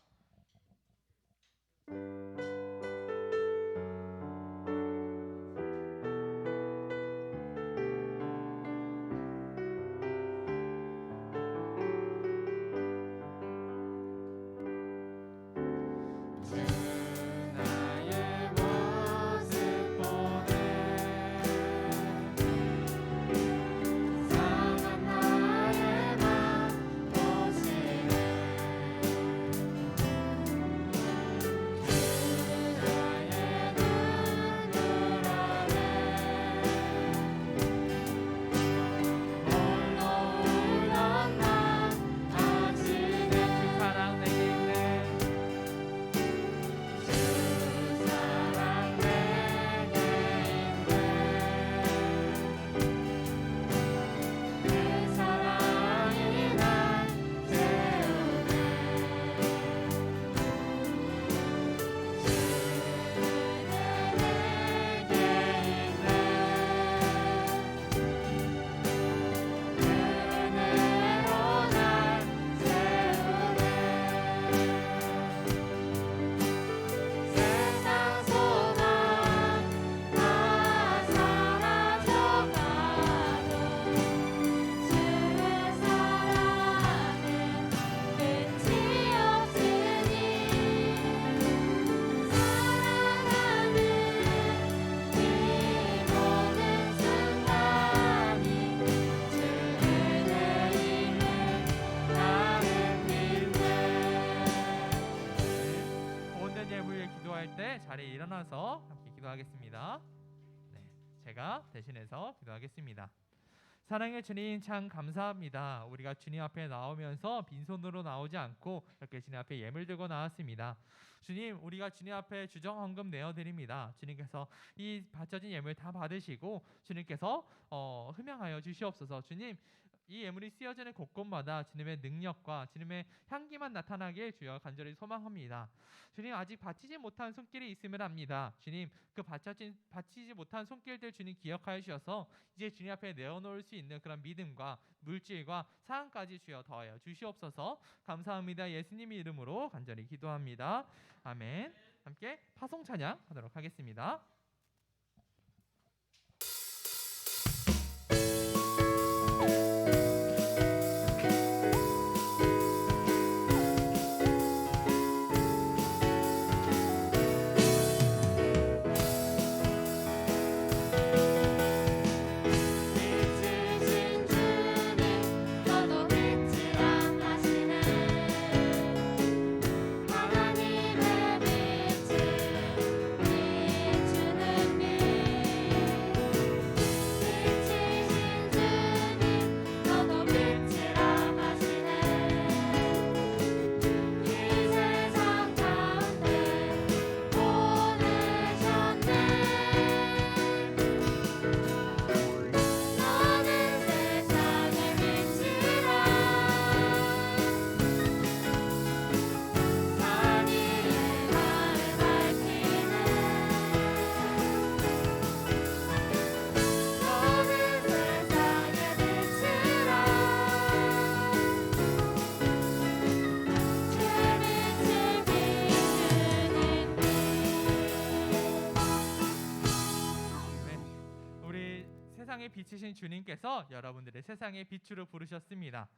자리에 일어나서 함께 기도하겠습니다. 네, 제가 대신해서 기도하겠습니다. 사랑의 주님, 참 감사합니다. 우리가 주님 앞에 나오면서 빈손으로 나오지 않고 이렇게 주님 앞에 예물 들고 나왔습니다. 주님, 우리가 주님 앞에 주정헌금 내어드립니다. 주님께서 이 바쳐진 예물 다 받으시고 주님께서 흠양하여 주시옵소서. 주님, 이 예물이 쓰여지는 곳곳마다 주님의 능력과 주님의 향기만 나타나게 주여 간절히 소망합니다. 주님, 아직 바치지 못한 손길이 있음을 압니다. 주님, 그 바치지 못한 손길들 주님 기억하여 주셔서 이제 주님 앞에 내어놓을 수 있는 그런 믿음과 물질과 사랑까지 주여 더하여 주시옵소서. 감사합니다. 예수님 이름으로 간절히 기도합니다. 아멘. 함께 파송 찬양 하도록 하겠습니다. 세상의 빛이신 주님께서 여러분들의 세상의 빛으로 부르셨습니다.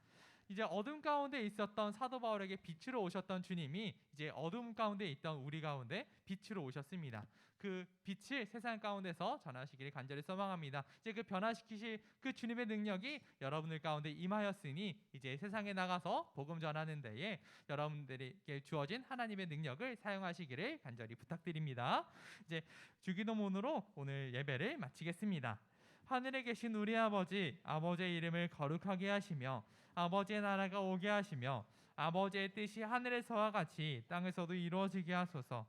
이제 어둠 가운데 있었던 사도 바울에게 빛으로 오셨던 주님이 이제 어둠 가운데 있던 우리 가운데 빛으로 오셨습니다. 그 빛을 세상 가운데서 전하시기를 간절히 소망합니다. 이제 그 변화시키실 그 주님의 능력이 여러분들 가운데 임하였으니 이제 세상에 나가서 복음 전하는 데에 여러분들에게 주어진 하나님의 능력을 사용하시기를 간절히 부탁드립니다. 이제 주기도문으로 오늘 예배를 마치겠습니다. 하늘에 계신 우리 아버지, 아버지의 이름을 거룩하게 하시며 아버지의 나라가 오게 하시며 아버지의 뜻이 하늘에서와 같이 땅에서도 이루어지게 하소서.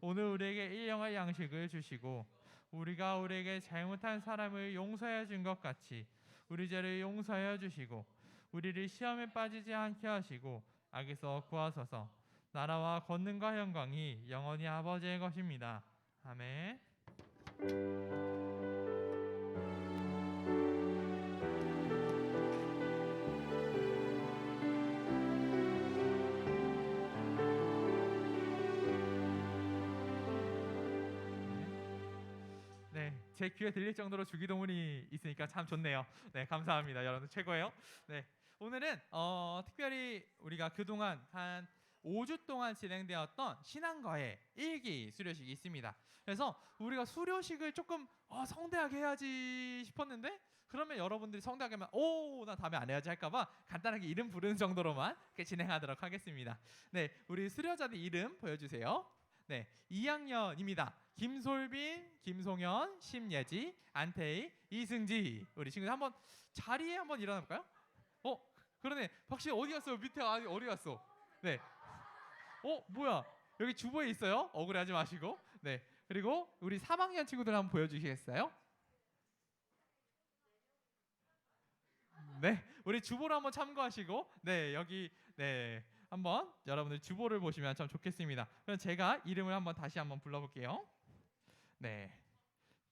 오늘 우리에게 일용할 양식을 주시고 우리가 우리에게 잘못한 사람을 용서해 준 것 같이 우리 죄를 용서해 주시고 우리를 시험에 빠지지 않게 하시고 악에서 구하소서. 나라와 권능과 영광이 영원히 아버지의 것입니다. 아멘. 제 귀에 들릴 정도로 주기도문이 있으니까 참 좋네요. 네, 감사합니다. 여러분 최고예요. 네, 오늘은 특별히 우리가 그동안 한 5주 동안 진행되었던 신앙과의 일기 수료식이 있습니다. 그래서 우리가 수료식을 조금 성대하게 해야지 싶었는데 그러면 여러분들이 성대하게 하면 나 다음에 안 해야지 할까봐 간단하게 이름 부르는 정도로만 이렇게 진행하도록 하겠습니다. 네, 우리 수료자들 이름 보여주세요. 네, 2학년입니다. 김솔빈, 김송현, 심예지, 안태희, 이승지. 우리 친구들 한번 자리에 한번 일어나 볼까요? 그러네. 박씨 어디 갔어요? 밑에 어디 갔어? 네. 뭐야? 여기 주보에 있어요. 억울해하지 마시고. 네. 그리고 우리 3학년 친구들 한번 보여주시겠어요? 네. 우리 주보를 한번 참고하시고, 네 여기 네. 한번 여러분들 주보를 보시면 참 좋겠습니다. 그럼 제가 이름을 다시 한번 불러볼게요. 네,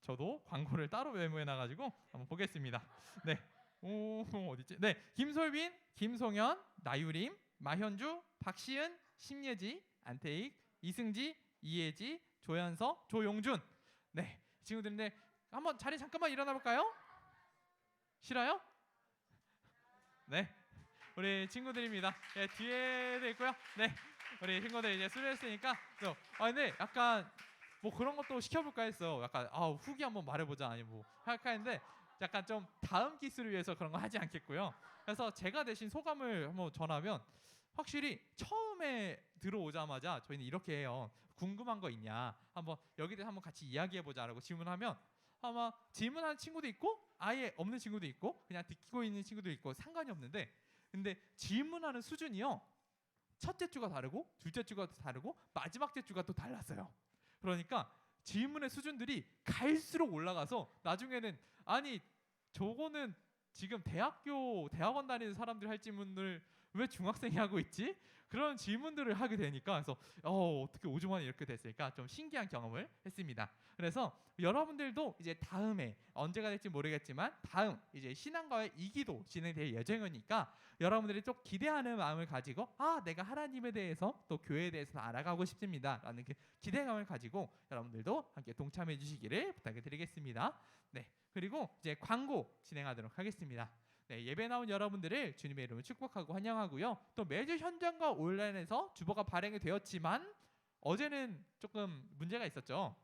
저도 광고를 따로 메모해놔가지고 한번 보겠습니다. 네, 어디지? 네, 김솔빈, 김송현, 나유림, 마현주, 박시은, 심예지, 안태익, 이승지, 이혜지, 조현서, 조용준. 네, 친구들인데 한번 자리 잠깐만 일어나 볼까요? 싫어요? 네. 우리 친구들입니다. 네, 뒤에도 있고요. 네, 우리 친구들 이제 수료했으니까. 근데 약간 뭐 그런 것도 시켜볼까 했어. 약간 후기 한번 말해보자 아니 뭐 할까 했는데 약간 좀 다음 기수를 위해서 그런 거 하지 않겠고요. 그래서 제가 대신 소감을 한번 전하면 확실히 처음에 들어오자마자 저희는 이렇게 해요. 궁금한 거 있냐? 한번 여기 대해서 한번 같이 이야기해 보자라고 질문하면 아마 질문하는 친구도 있고 아예 없는 친구도 있고 그냥 듣고 있는 친구도 있고 상관이 없는데 근데 질문하는 수준이요. 첫째 주가 다르고 둘째 주가 다르고 마지막 주가 또 달랐어요. 그러니까 질문의 수준들이 갈수록 올라가서 나중에는 아니 저거는 지금 대학원 다니는 사람들이 할 질문을 왜 중학생이 하고 있지? 그런 질문들을 하게 되니까 그래서 어떻게 5주 만에 이렇게 됐을까 좀 신기한 경험을 했습니다. 그래서 여러분들도 이제 다음에 언제가 될지 모르겠지만 다음 이제 신앙과의 2기도 진행될 예정이니까 여러분들이 좀 기대하는 마음을 가지고 내가 하나님에 대해서 또 교회에 대해서 알아가고 싶습니다 라는 그 기대감을 가지고 여러분들도 함께 동참해 주시기를 부탁드리겠습니다. 네, 그리고 이제 광고 진행하도록 하겠습니다. 네, 예배 나온 여러분들을 주님의 이름으로 축복하고 환영하고요. 또 매주 현장과 온라인에서 주보가 발행이 되었지만 어제는 조금 문제가 있었죠.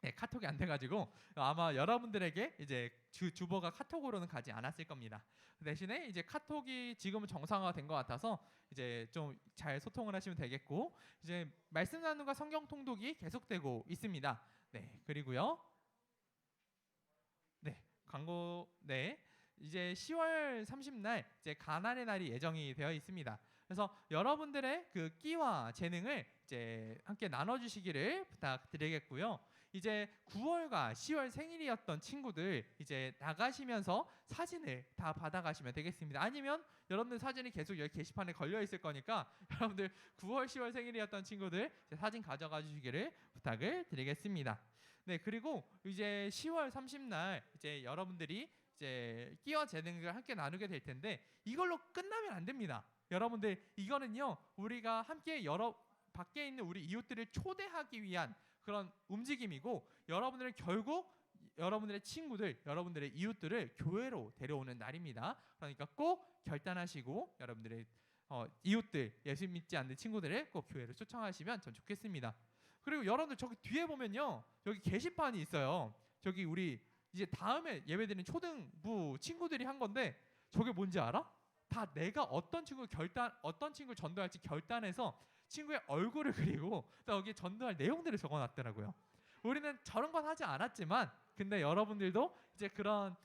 네, 카톡이 안 돼가지고 아마 여러분들에게 이제 주보가 카톡으로는 가지 않았을 겁니다. 대신에 이제 카톡이 지금은 정상화된 것 같아서 이제 좀 잘 소통을 하시면 되겠고 이제 말씀 나눔과 성경 통독이 계속되고 있습니다. 네, 그리고요. 네, 광고 이제 10월 30날 이제 가난의 날이 예정이 되어 있습니다. 그래서 여러분들의 그 끼와 재능을 이제 함께 나눠주시기를 부탁드리겠고요. 이제 9월과 10월 생일이었던 친구들 이제 나가시면서 사진을 다 받아가시면 되겠습니다. 아니면 여러분들 사진이 계속 여기 게시판에 걸려 있을 거니까 여러분들 9월, 10월 생일이었던 친구들 이제 사진 가져가 주시기를 부탁을 드리겠습니다. 네, 그리고 이제 10월 30날 이제 여러분들이 이제 끼와 재능을 함께 나누게 될 텐데 이걸로 끝나면 안 됩니다. 여러분들 이거는요 우리가 함께 밖에 있는 우리 이웃들을 초대하기 위한 그런 움직임이고 여러분들은 결국 여러분들의 친구들, 여러분들의 이웃들을 교회로 데려오는 날입니다. 그러니까 꼭 결단하시고 여러분들의 이웃들, 예수 믿지 않는 친구들을 꼭 교회로 초청하시면 전 좋겠습니다. 그리고 여러분들 저기 뒤에 보면요 여기 게시판이 있어요. 저기 우리 이제 다음에 예배드리는 초등부 친구들이 한 건데 저게 뭔지 알아? 다 내가 어떤 친구를 전도할지 결단해서 친구의 얼굴을 그리고 또 여기 전도할 내용들을 적어놨더라고요. 우리는 저런 건 하지 않았지만 근데 여러분들도 이제 그런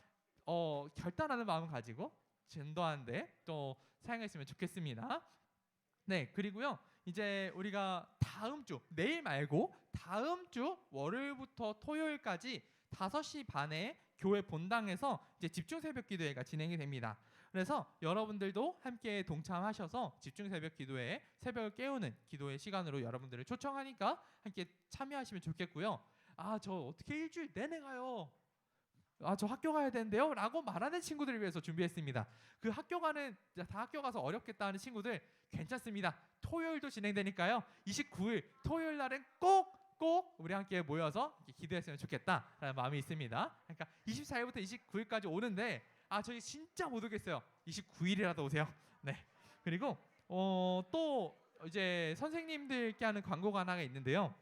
결단하는 마음을 가지고 전도하는데 또 사용했으면 좋겠습니다. 네, 그리고요 이제 우리가 다음 주 내일 말고 다음 주 월요일부터 토요일까지 5시 반에 교회 본당에서 이제 집중 새벽 기도회가 진행이 됩니다. 그래서 여러분들도 함께 동참하셔서 집중 새벽 기도회, 새벽을 깨우는 기도의 시간으로 여러분들을 초청하니까 함께 참여하시면 좋겠고요. 저 어떻게 일주일 내내 가요? 저 학교 가야 되는데요? 라고 말하는 친구들을 위해서 준비했습니다. 그 학교 가서 어렵겠다 하는 친구들 괜찮습니다. 토요일도 진행되니까요. 29일 토요일 날은 꼭 우리 함께 모여서 기도했으면 좋겠다라는 마음이 있습니다. 그러니까 24일부터 29일까지 오는데 저희 진짜 못 오겠어요. 29일이라도 오세요. 네. 그리고 또 이제 선생님들께 하는 광고가 하나가 있는데요.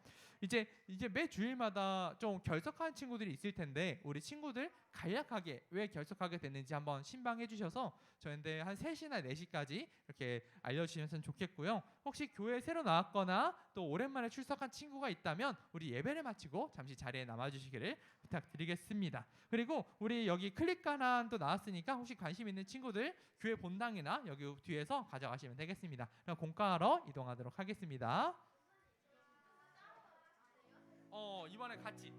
이제 매 주일마다 좀 결석한 친구들이 있을 텐데 우리 친구들 간략하게 왜 결석하게 됐는지 한번 신방해 주셔서 저희한테 한 3시나 4시까지 이렇게 알려주시면 좋겠고요. 혹시 교회에 새로 나왔거나 또 오랜만에 출석한 친구가 있다면 우리 예배를 마치고 잠시 자리에 남아주시기를 부탁드리겠습니다. 그리고 우리 여기 클릭가난도 나왔으니까 혹시 관심 있는 친구들 교회 본당이나 여기 뒤에서 가져가시면 되겠습니다. 그럼 공과하러 이동하도록 하겠습니다. 이번에 같이